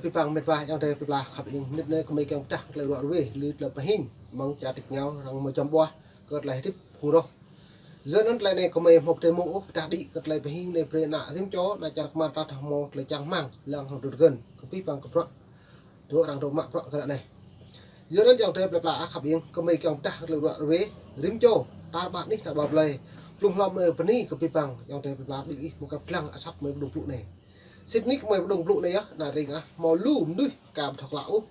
pipang met va yang te pipla khap ing nit ne ko me kang ta le ro we li la pahin mang cha tik ngao rang mo cham bua ket lai tip hu ro giờ nó lại này có mấy một thế mông úp ta đi cất lại phải này phải nạ thêm chó là chặt mà ta thằng mò lại chẳng mang lang hàng rụt gần có pí bằng cặp rọ chỗ đang đầu mạng rọ cái này giờ nó dòng thêm là khắp yên có mấy cái ông ta lựa đoạn về rim chó ta bạn nick là bọc lầy lùng lom ở bên này có pí bằng dòng thêm là bị một cặp lăng sắp mấy đồng lụ này xịt nick mấy đồng lụ này á là gì á mò lùm nuôi cảm thật lão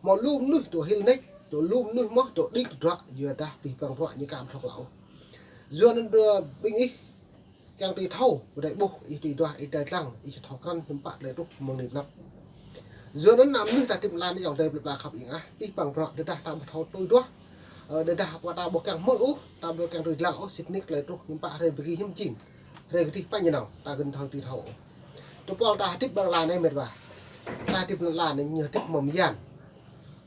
mò lùm nuôi tổ hill nick tổ lùm nuôi móc tổ đi rọ giờ ta pí bằng rọ như cảm thật lão giờ nó bình ý càng tùy thâu đại bộ ý tùy đoại ý đại lăng ý thọ căn thêm bạn để lúc mong niệm nắp giờ nó nằm như ta tìm lan đi dòng đây là khắp ý á đi bằng rọ để ta làm thâu tôi đó để ta học ta bộ càng mỡ ta bộ càng tùy lăng xịt nick lại lúc những bạn đây bị hiếm chỉnh đây cái bao nhiêu nào ta gần thâu tùy thâu tôi bảo ta tiếp bằng lan này mệt vào ta tiếp lan này nhiều tiếp mầm dàn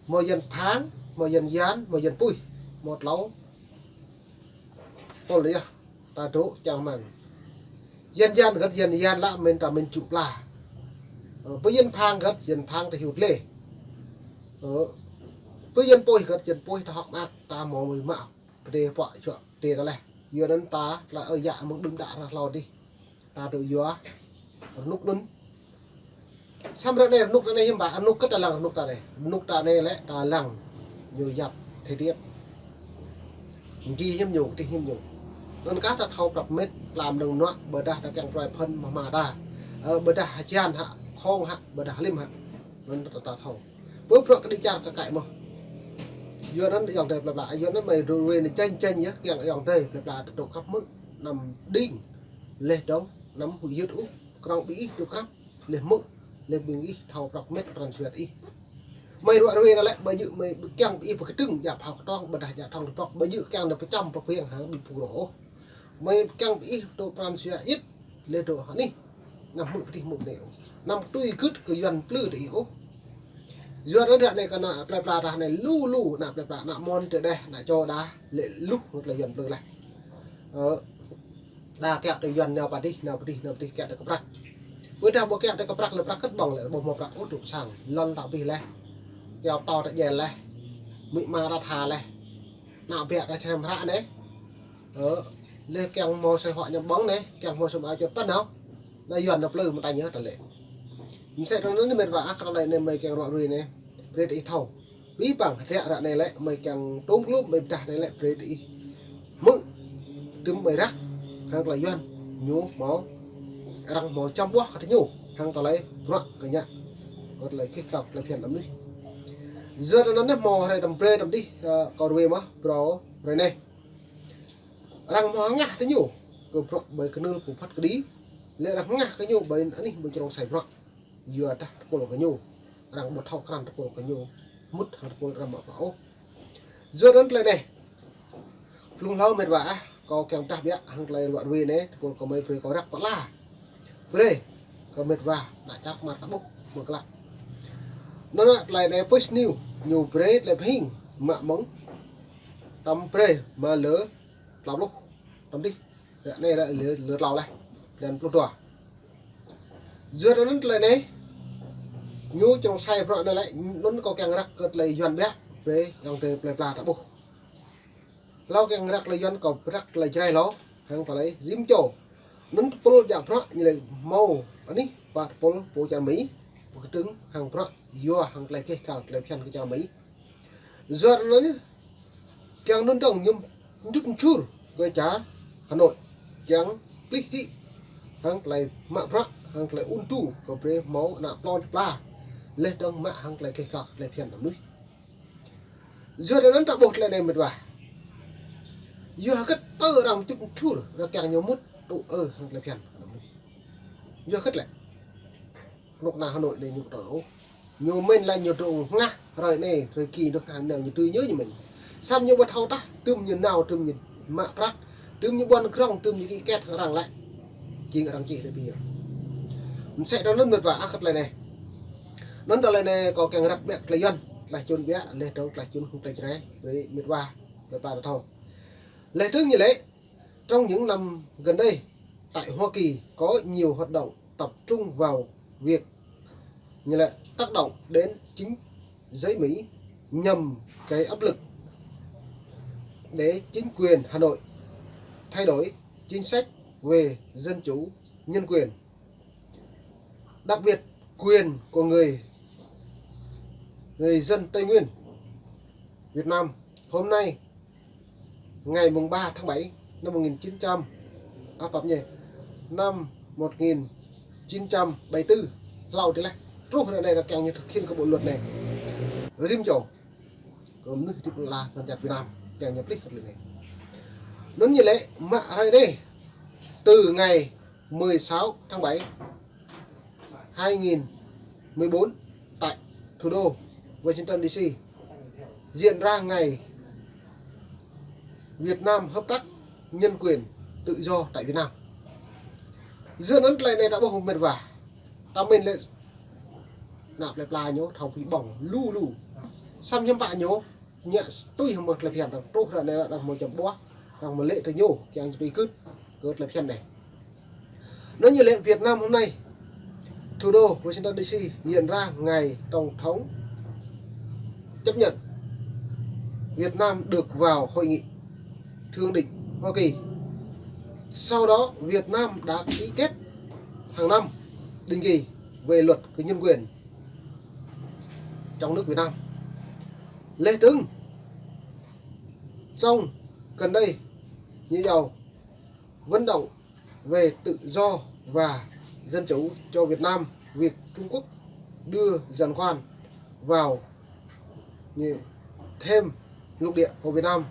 mồi dàn tháng mồi dàn dán mồi dàn pui một lấu tôi lấy ta đố chẳng màng dân gian gật dân gian lạ mình ta mình chụp là với dân phang gật dân phang thì hiểu lệ với dân pôi gật dân pôi ta học mát ta mò mười mạo để vợ chọn để đó này giờ đến ta là ở dạ một đừng đã là lò đi ta tự gió nút lún xong rồi này nút này hiểm bà nút cất là lằng nút ta này lẽ ta lằng nhiều dập thời tiết gì hiểm nhiều thì hiểm nhiều nên các ta thâu đập mết làm đừng nọ bờ đà ta càng loại phân mà đà bờ đà chan hạ khong hạ bờ đà lim hạ nên ta thâu bước rồi cái đi chan cái cãi mà giờ nó dòng đẹp là giờ nó mày rồi này chanh nhá càng dòng đây là độ cấp mức nằm đinh lên đóng nắm hủy huyết ú con bị độ cấp lên mức lên bình ý thâu đập mết toàn xuyệt ý mày rồi nó lại bởi dự mày càng bị một cái trứng giả học toang bờ đà giả thòng được bởi dự càng được 100 bậc phiền hàng bị phù đổ mày càng bị độ toàn xuyệt ít lên độ hả ní nằm một thì một đều nằm tùy cứt cái dần plư để hiểu giờ nó đoạn này còn nọ là này lu nạp là nạp môn từ đây là cho đá lệ lúc một là dần plư này đa kẹt từ dần nào đi kẹt được cái rắc với ta bộ kẹt được cái rắc là rắc cất bằng lại bộ một rắc ốt đục sàng lon tạo vì này kẹo to đã dền này mị ma ra thà này nào vẹt ra xem rạ đấy lên kẹng mò xoay họ nhầm bóng này kẹng mò xoay áo cho tất nào đây dần đập lư một tay nhớ trở lệ mình sẽ nó mệt vả cái này nên mày kẹng rọ rồi này bread ít thầu bí bằng thế rạ này lại mày kẹng tốn lúc mày trả này lại bread ít mực tüm mày rắc hàng là dần nhú máu răng mò trăm bó cái nhú hàng tao lấy rọ cái nhá còn lấy cái cặp là phiền lắm đi giờ nó nếp mò này đầm bread đầm đi còn về mà pro rồi này răng mò ngã cái nhú cứ pro bởi cái nương cũng phát cái đi lẽ răng ngã cái nhú bởi anh đi bởi trong sài rọ vừa ta cô cái nhú răng một thau khăn cô cái nhú mút hạt cô răng mở bảo giờ nó lại này lung lâu mệt vả có kèm ta biết hàng lại loạn về này cô có mấy phải có rắc có la đây có mệt vả đã chắc mặt đã bốc một lại nó lại này push new nhiều bread lại hình mạ móng tầm bread mà lỡ làm lúc tầm đi này lại lỡ lào này đèn lúc đỏ giờ nó lại này nhiều trong sai rồi này lại nó có càng rắc cất lại dần bé về trong tề lại đã bốc lau càng rắc lại dần còn rắc lại trái ló hàng phải lấy rim chỗ nó pol giảm rõ như là màu anh đi và pol chả mỹ một cái trứng hàng rõ vừa hàng lại cái cào lại phiền cái chả mỹ giờ nó càng nó trồng nhưng nước chua cái chả Hà Nội chẳng lý thị hàng lại mạ rõ hàng lại un tu có về máu nạp lon ba lên trong mạ hàng lại cái cào lại phiền làm núi giờ nó tạo bột lại này mệt vả giờ cái tơ làm chút chua ra càng nhiều mút độ hàng lại phiền giờ khất lại lúc nào Hà Nội này nhiều tổ nhiều men là nhiều độ ngã rồi này rồi kỳ được hàng nào như tôi nhớ như mình sao như bật thâu ta tươm như nào tươm như mạ rác tươm như bon krong tươm như cái két rằng lại chỉ ở đằng chị là bây giờ mình sẽ nó mệt và khất lại này nó đợt lại này có càng đặc biệt là dân là chôn bé lên trong là chôn không tay trái với mệt và thâu lệ thứ như thế trong những năm gần đây tại Hoa Kỳ có nhiều hoạt động tập trung vào việc như là tác động đến chính giới Mỹ nhằm cái áp lực để chính quyền Hà Nội thay đổi chính sách về dân chủ, nhân quyền, đặc biệt quyền của người dân Tây Nguyên Việt Nam. Hôm nay ngày mùng 3 tháng 7 năm 1974 lâu thế này rút ra đây là càng như thực hiện cái bộ luật này rim chỗ còn nước thì là dân tộc Việt Nam càng nhập lịch luật này nó như lệ mạ đây đây từ ngày 16 tháng 7 2014 tại thủ đô Washington DC diễn ra ngày Việt Nam hợp tác nhân quyền tự do tại Việt Nam. Giữa ấn lại này đã bao gồm mệt vả ta mình lại nạp lại là nhố thầu bị bỏng lu lu xăm nhâm bạ nhố nhẹ tôi không một lập hiện được trúc ra này là một chấm bó rằng một lệ tới nhô thì anh bị cướp cướp lập hiện này nó như lệ Việt Nam hôm nay thủ đô Washington DC diễn ra ngày tổng thống chấp nhận Việt Nam được vào hội nghị thượng đỉnh Hoa Kỳ. Sau đó Việt Nam đã ký kết hàng năm định kỳ về luật cái nhân quyền trong nước Việt Nam. Lê Tưng trong gần đây như giàu vận động về tự do và dân chủ cho Việt Nam, việc Trung Quốc đưa giàn khoan vào thêm lục địa của Việt Nam.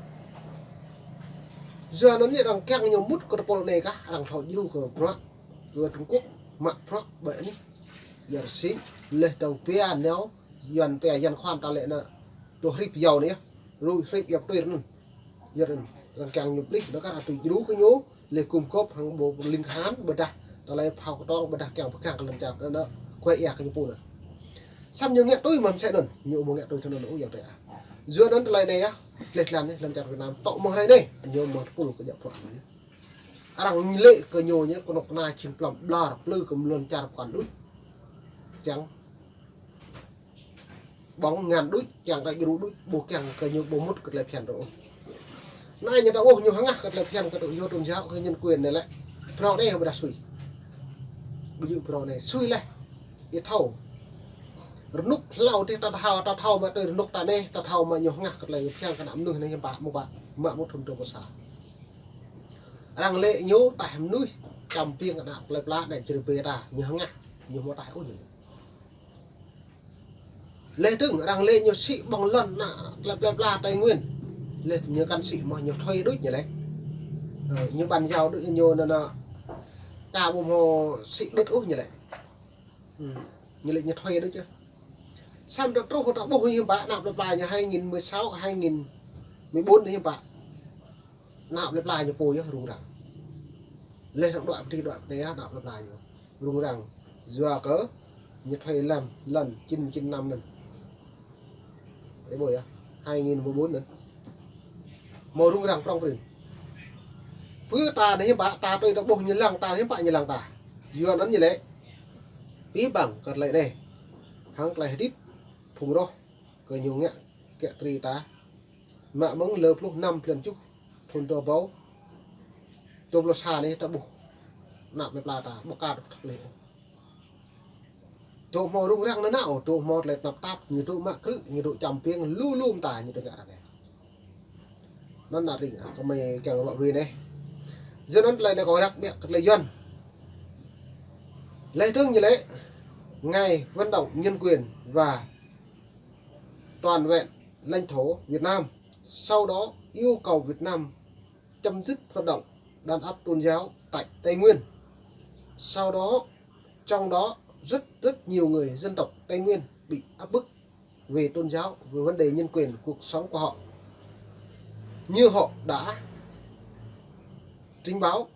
Giờ nó như rằng càng nhiều mút của tập này cả rằng thọ du của nó của Trung Quốc mà nó bởi ní giờ xí lệ đồng pia néo dần pia dần khoan ta lệ là đồ rip dầu này rồi rip dọc tôi rồi giờ rằng càng nhiều lịch nó các là tùy du cái nhố lệ cùng cốp hàng bộ linh hán bật ra ta lại phao cái to bật ra càng làm chạc nó quay cái như này xăm nhiều nghe tôi mà sẽ đần nhiều một nghe tôi cho nó nổ dòng này giữa đó lại này á lệch lần này lần chặt Việt Nam tọ mờ đây đây nhiều mờ cũng có nhập đoạn nhé rằng lệ cơ nhiều nhé con độc này chìm lòng bla lư cầm luôn chặt quản đuôi chẳng bóng ngàn đuôi chẳng đại rú đuôi bố càng cơ nhiều bố mút cực lệch hèn rồi nay nhà đã ô nhiều hăng ngạc cực lệch hèn cái đội vô tôn giáo cái nhân quyền này lại pro đây không đặt suy ví dụ pro này suy lại ít thầu nút lau thì ta thao mà từ nút ta này ta thao mà nhiều ngạc lại theo cái nắm nuôi này bạn một thùng trâu bò rằng lệ nhố tại hầm nuôi cầm tiền cái nạp lại lá để chơi bê ta nhiều ngạc nhiều một tại ôi lệ từng rằng lệ nhiều sĩ bằng lần là là Tây Nguyên lệ nhiều căn sĩ mà nhiều thuê đứt như đấy như bàn giao đứt nhiều là cả bùm hồ sĩ đứt út như đấy như lệ nhiều thuê đứt chứ xong được trâu của bố hiệp bạn nạp lập lại như 2016 2014 đấy hiệp bạn nạp lập lại như bồi rung rằng lên trong đoạn thì đoạn đấy nạp lập lại rung rằng dùa cỡ như thuê làm lần chín năm lần đấy bồi 2014 lần màu rung rằng trong rừng cứ ta đấy hiệp bạn ta tôi đã bồi như làng ta hiệp bạn như làng ta dùa nó như thế bí bằng cật lại đây hắn lại hết phùng đó cái nhiều ngẹ kẹt trì ta mạ mong lợp lúc 5 lần chút thôn to báu tôm lo xa này ta bù nạp lại là ta bóc ca được lên tôm mò rung răng nó nào tôm mò lại nạp táp như tôm mạ cứ như độ chầm tiếng lu lu tả như tôi nhả này nó là gì có mày càng loại về này dân nó lại có đặc biệt lấy dân lấy thương như thế ngày vận động nhân quyền và toàn vẹn lãnh thổ Việt Nam, sau đó yêu cầu Việt Nam chấm dứt hoạt động đàn áp tôn giáo tại Tây Nguyên. Sau đó trong đó rất nhiều người dân tộc Tây Nguyên bị áp bức về tôn giáo, về vấn đề nhân quyền cuộc sống của họ, như họ đã trình báo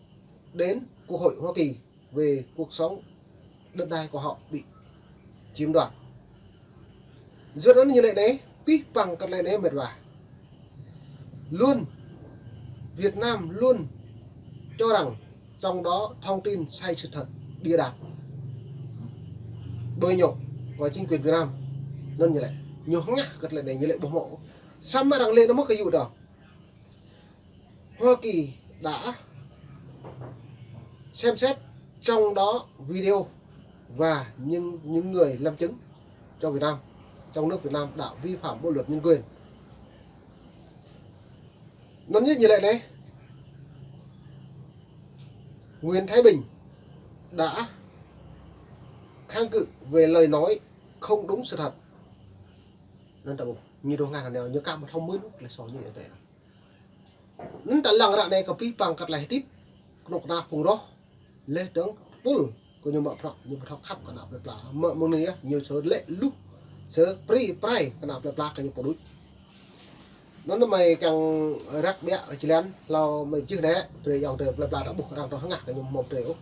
đến Quốc hội Hoa Kỳ về cuộc sống đất đai của họ bị chiếm đoạt. Giữa đó như lệ đấy biết bằng các lệ đấy mệt vả luôn Việt Nam luôn cho rằng trong đó thông tin sai sự thật, bịa đặt, bôi nhọ gọi chính quyền Việt Nam nên như vậy nhiều ngã cất lại này như vậy bộ mộ sao mà đang lên nó mất cái vụ đó. Hoa Kỳ đã xem xét trong đó video và những người làm chứng cho Việt Nam, trong nước Việt Nam đã vi phạm bộ luật nhân quyền. Nó như vậy này, Nguyễn Thái Bình đã kháng cự về lời nói không đúng sự thật. Nên đâu như đồ ngang nào như cam mà thông mới lúc là so như vậy. Nên tại lần này có pi bằng cắt lại tiếp nộp na cùng đó lê tướng bull của nhiều mợ như một thóc khắp cả nạp là mợ mông này nhiều số lệ lúc số pri cái nạp là cái nhiều product nó mày càng rắc bẹ ở chỉ lên lo mình chưa đấy rồi dòng từ là đã buộc đang đó ngạc cái nhiều một triệu